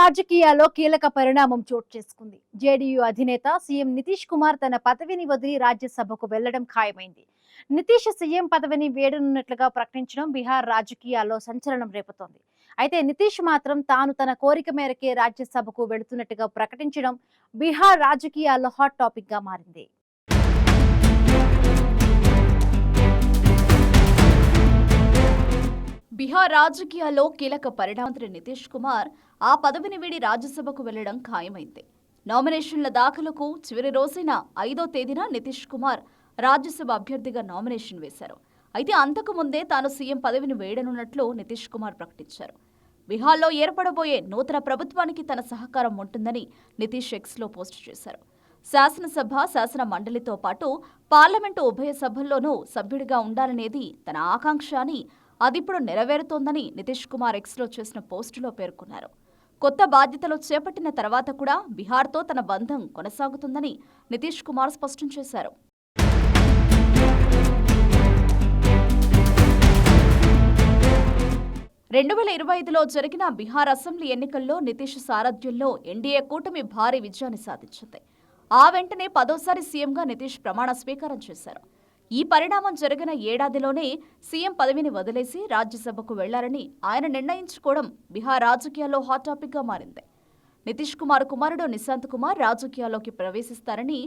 రాజకీయాల్లో కీలక పరిణామం చోటు చేసుకుంది. జేడీయూ అధినేత సీఎం నితీష్ కుమార్ తన పదవిని వదిలి రాజ్యసభకు వెళ్లడం ఖాయమైంది. నితీష్ సీఎం పదవిని వేడనున్నట్లుగా ప్రకటించడం బీహార్ రాజకీయాల్లో సంచలనం రేపుతోంది. అయితే నితీష్ మాత్రం తాను తన కోరిక మేరకే రాజ్యసభకు వెళుతున్నట్టుగా ప్రకటించడం బీహార్ రాజకీయాల్లో హాట్ టాపిక్ గా మారింది. బీహార్ రాజకీయాల్లో కీలక పరిణామం నితీష్ కుమార్ ఆ పదవిని వీడి రాజ్యసభకు వెళ్లడం ఖాయమైంది. నామినేషన్ల దాఖలుకు చివరి రోజైన 5వ తేదీన నితీష్ కుమార్ రాజ్యసభ అభ్యర్థిగా నామినేషన్ వేశారు. అయితే అంతకు ముందే తాను సీఎం పదవిని వేయనున్నట్లు నితీష్ కుమార్ ప్రకటించారు. బీహార్లో ఏర్పడబోయే నూతన ప్రభుత్వానికి తన సహకారం ఉంటుందని నితీష్ ఎక్స్లో పోస్టు చేశారు. శాసనసభ, శాసన మండలితో పాటు పార్లమెంటు ఉభయ సభల్లోనూ సభ్యుడిగా ఉండాలనేది తన ఆకాంక్ష అని, అదిప్పుడు నెరవేరుతోందని నితీష్ కుమార్ ఎక్స్లో చేసిన పోస్టులో పేర్కొన్నారు. కొత్త బాధ్యతలు చేపట్టిన తర్వాత కూడా బీహార్తో తన బంధం కొనసాగుతుందని నితీష్ కుమార్ స్పష్టం చేశారు. రెండు 2025లో జరిగిన బీహార్ అసెంబ్లీ ఎన్నికల్లో నితీష్ సారథ్యంలో ఎన్డీఏ కూటమి భారీ విజయాన్ని సాధించింది. ఆ వెంటనే 10వసారి సీఎంగా నితీష్ ప్రమాణ స్వీకారం చేశారు. ఈ పరిణామం జరిగిన ఏడాదిలోనే సీఎం పదవిని వదిలేసి రాజ్యసభకు వెళ్లారని ఆయన నిర్ణయించుకోవడం బీహార్ రాజకీయాల్లో హాట్ టాపిక్ గా మారింది. నితీష్ కుమార్ కుమారుడు నిశాంత్ కుమార్ రాజకీయాల్లోకి ప్రవేశిస్తారని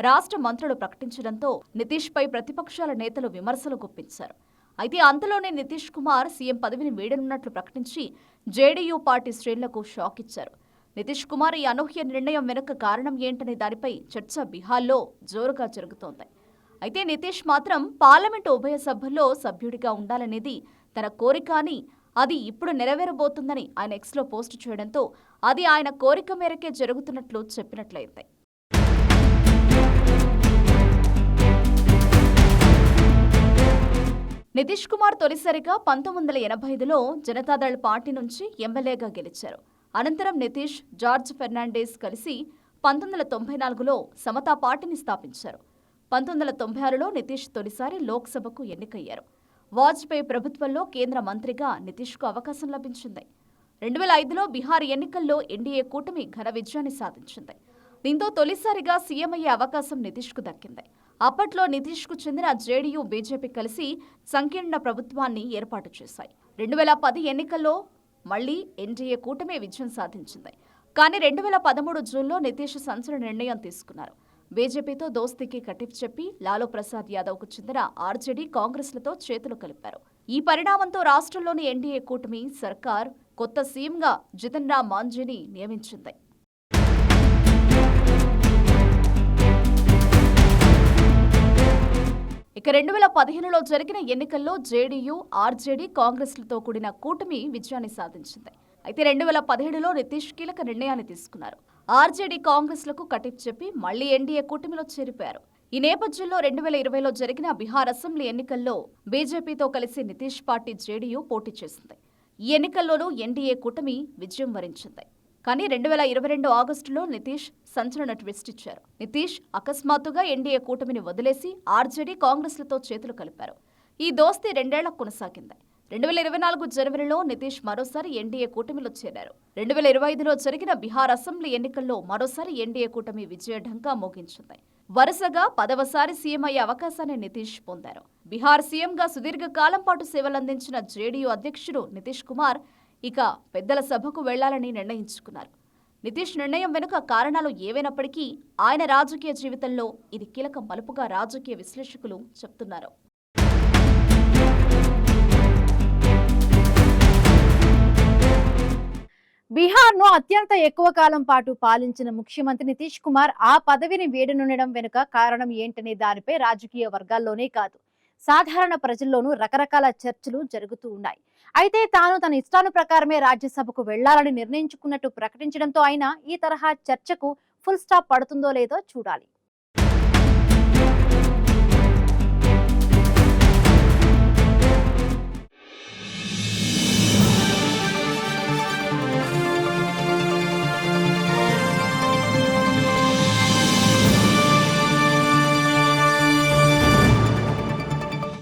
రాష్ట్ర మంత్రులు ప్రకటించడంతో నితీష్ పై ప్రతిపక్షాల నేతలు విమర్శలు గుప్పించారు. అయితే అంతలోనే నితీష్ కుమార్ సీఎం పదవిని వీడనున్నట్లు ప్రకటించి జేడీయూ పార్టీ శ్రేణులకు షాక్ ఇచ్చారు. నితీష్ కుమార్ ఈ అనూహ్య నిర్ణయం వెనుక కారణం ఏంటనే దానిపై చర్చ బీహార్లో జోరుగా జరుగుతోంది. అయితే నితీష్ మాత్రం పార్లమెంటు ఉభయ సభల్లో సభ్యుడిగా ఉండాలనేది తన కోరిక అని, అది ఇప్పుడు నెరవేరబోతుందని ఆయన ఎక్స్లో పోస్టు చేయడంతో అది ఆయన కోరిక మేరకే జరుగుతున్నట్లు చెప్పినట్లయింది. నితీష్ కుమార్ తొలిసారిగా 1985లో జనతాదళ్ పార్టీ నుంచి ఎమ్మెల్యేగా గెలిచారు. అనంతరం నితీష్, జార్జ్ ఫెర్నాండెస్ కలిసి 1994లో సమతా పార్టీని స్థాపించారు. 1996లో నితీష్ తొలిసారి లోక్సభకు ఎన్నికయ్యారు. వాజ్పేయి ప్రభుత్వంలో కేంద్ర మంత్రిగా నితీష్కు అవకాశం లభించింది. 2005లో బీహార్ ఎన్నికల్లో ఎన్డీఏ కూటమి ఘన విజయాన్ని సాధించింది. దీంతో తొలిసారిగా సీఎం అయ్యే అవకాశం నితీష్కు దక్కింది. అప్పట్లో నితీష్కు చెందిన జేడీయూ, బీజేపీ కలిసి సంకీర్ణ ప్రభుత్వాన్ని ఏర్పాటు చేశాయి. 2010 ఎన్నికల్లో మళ్లీ ఎన్డీఏ కూటమి విజయం సాధించింది. కానీ 2013 జూన్లో నితీష్ సంచలన నిర్ణయం తీసుకున్నారు. బీజేపీతో దోస్తీకి కటిఫ్ చెప్పి లాలూ ప్రసాద్ యాదవ్కు చెందిన ఆర్జేడీ, కాంగ్రెస్లతో చేతులు కలిపారు. ఈ పరిణామంతో రాష్ట్రంలోని ఎన్డీఏ కూటమి సర్కార్ కొత్త సీఎంగా జితన్ రామ్ మాంఝీని నియమించింది. ఇక 2015లో జరిగిన ఎన్నికల్లో జేడీయూ, ఆర్జేడీ, కాంగ్రెస్లతో కూడిన కూటమి విజయాన్ని సాధించింది. అయితే 2017లో నితీష్ కీలక నిర్ణయాన్ని తీసుకున్నారు. ఆర్జేడీ, కాంగ్రెస్లకు కటిఫ్ చెప్పి మళ్లీ ఎన్డీఏ కూటమిలో చేరిపోయారు. ఈ నేపథ్యంలో 2020లో జరిగిన బీహార్ అసెంబ్లీ ఎన్నికల్లో బీజేపీతో కలిసి నితీష్ పార్టీ జేడీయూ పోటీ చేసింది. ఈ ఎన్నికల్లోనూ ఎన్డీఏ కూటమి విజయం వరించింది. కానీ 2022 ఆగస్టులో నితీష్ సంచలన ట్విస్ట్ ఇచ్చారు. నితీష్ అకస్మాత్తుగా ఎన్డీఏ కూటమిని వదిలేసి ఆర్జేడీ, కాంగ్రెస్లతో చేతులు కలిపారు. ఈ దోస్తీ 2 ఏళ్లకు కొనసాగింది. 2024 జనవరిలో నితీష్ మరోసారి ఎన్డీఏ కూటమిలో చేరారు. 2025లో జరిగిన బీహార్ అసెంబ్లీ ఎన్నికల్లో మరోసారి ఎన్డీఏ కూటమి విజయ ఢంకా మోగించింది. వరుసగా 10వసారి సీఎం అయ్యే అవకాశాన్ని నితీష్ పొందారు. బీహార్ సీఎంగా సుదీర్ఘ కాలం పాటు సేవలందించిన జేడీయూ అధ్యక్షుడు నితీష్ కుమార్ ఇక పెద్దల సభకు వెళ్లాలని నిర్ణయించుకున్నారు. నితీష్ నిర్ణయం వెనుక కారణాలు ఏవైనప్పటికీ ఆయన రాజకీయ జీవితంలో ఇది కీలక మలుపుగా రాజకీయ విశ్లేషకులు చెప్తున్నారు. బీహార్ను అత్యంత ఎక్కువ కాలం పాటు పాలించిన ముఖ్యమంత్రి నితీష్ కుమార్ ఆ పదవిని వేడనుండడం వెనుక కారణం ఏంటనే దానిపై రాజకీయ వర్గాల్లోనే కాదు, సాధారణ ప్రజల్లోనూ రకరకాల చర్చలు జరుగుతూ ఉన్నాయి. అయితే తాను తన ఇష్టాను ప్రకారమే రాజ్యసభకు వెళ్లాలని నిర్ణయించుకున్నట్టు ప్రకటించడంతో అయినా ఈ తరహా చర్చకు ఫుల్ స్టాప్ పడుతుందో లేదో చూడాలి.